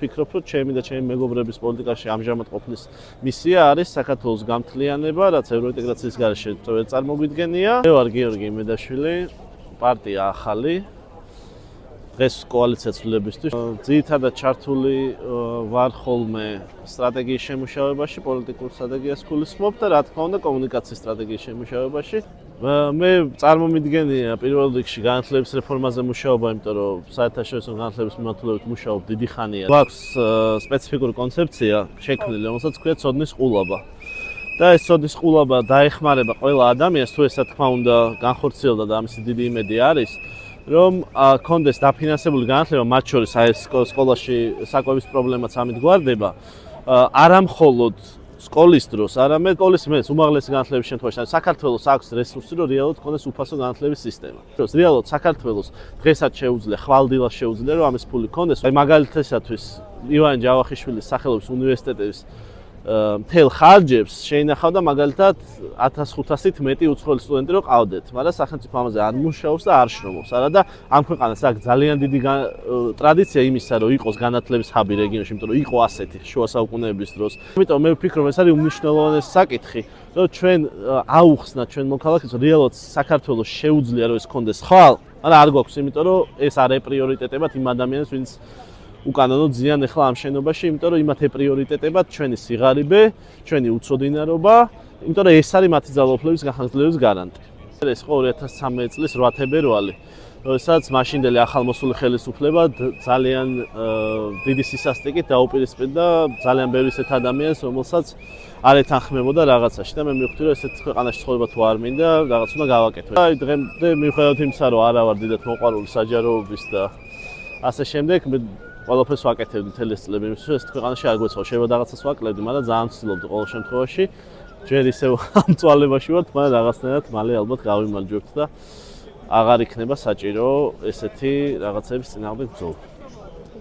ვფიქრობ, რომ ჩემი და ჩემი მეგობრების პოლიტიკაში ამჟამად ყოფნის მისია არის საქართველოს გამთლიანება, რაც ევროინტეგრაციის გარეშე წარმოგვიდგენია. მე ვარ გიორგი იმედაშვილი, პარტია ახალი. დღეს კოალიცია ცვლილებისთვის ძირითადად ჩართული ვარ ხოლმე სტრატეგიის შემუშავებაში, პოლიტიკურ სტრატეგიას გულისხმობ და რა თქმა უნდა კომუნიკაციის სტრატეგიის შემუშავებაში. მე წარმომიდგენია პირველ რიგში განათლების რეფორმაზე მუშაობა, იმიტომ რომ საერთაშორისო განათლების მიმართულებით მუშაობ დიდი ხანია. გვაქვს სპეციფიკური კონცეფცია შექმნილი, რომელსაც ქვია ცოდნის ყულობა. და ეს ცოდნის ყულობა დაეხმარება ყველა ადამიანს, თუ ეს რა თქმა უნდა განხორციელდა და ამისი დიდი იმედი არის. რომ კონდეს დაფინანსებული განათლება, მათ შორის აი სკოლაში საკვების პრობლემაც ამით გვარდება, არა მხოლოდ სკოლის დროს, არამედ სკოლის მეც უმაღლესი განათლების შემთხვევაში, საქართველოს აქვს რესურსი, რომ რეალურად კონდეს უფასო განათლების სისტემა. რეალურად საქართველოს დღესაც შეუძლია, ხვალდილას შეუძლია, რომ ამის ფული კონდეს. აი მაგალითისათვის ივანე ჯავახიშვილის სახელობის უნივერსიტეტის მთელ ხარჯებს შეინახავდა მაგალითად 1500-ით მეტი უცხოელი სტუდენტი რო ყავდეთ, მაგრამ სახელმწიფო ამაზე არ მუშაობს და არ შრომობს. არა და ამ ქვეყანას აქვს ძალიან დიდი ტრადიცია იმისა, რომ იყოს განათლების ჰაბი რეგიონში, იმიტომ რომ იყო ასეთი შუა საუკუნეების დროს. ამიტომ მე ვფიქრობ, ეს არის უმნიშვნელოვანესი საკითხი, რომ ჩვენ აუხსნათ ჩვენ მოქალაქეს, რომ რეალურად საქართველოს შეუძლია რომ ეს კონდეს ხვალ, მაგრამ არ გვაქვს, იმიტომ რომ ეს არ ეპრიორიტეტებად იმ ადამიანებს, ვინც უკანონოდ ზიან ახლა ამ შენობაში, იმიტომ რომ იმათ ეპრიორიტეტებად ჩვენი სიღარიბე, ჩვენი უცოდინარობა, იმიტომ რომ ეს არის მათი ძალაუფლების განხორციელების გარანტი. ეს ხო 2013 წლის 8 თებერვალი, როდესაც მაშინდელი ახალმოსული ხელისუფლება ძალიან დიდი სისასტიკით დაუპირისპირდა ძალიან ბევრი ისეთ ადამიანს, რომელსაც არ ეთანხმებოდა რაღაცაში და მე მივხვდი, რომ ესეთ ქვეყანაში ცხოვრება თუ არ მინდა, რაღაც უნდა გავაკეთო. აი დღემდე მივხვდით იმისა, რომ არა ვარ დიდად მოყვარული საჯაროობის და ასე შემდეგ, მე ყველაფერს ვაკეთებდი მთელი ეს წლები, იმისთვის ეს ქვეყანაში არ გვეცხოვა, შეიძლება რაღაცას ვაკლებდი, მაგრამ ძალიან ვცდილობდი ყოველ შემთხვევაში. ჯერ ისევ ამ წვალებაში ვართ, მაგრამ რაღაცნაირად მალე ალბათ გავიმარჯვებთ და აღარ იქნება საჭირო ესეთი რაღაცების წინააღმდეგ ბრძოლა.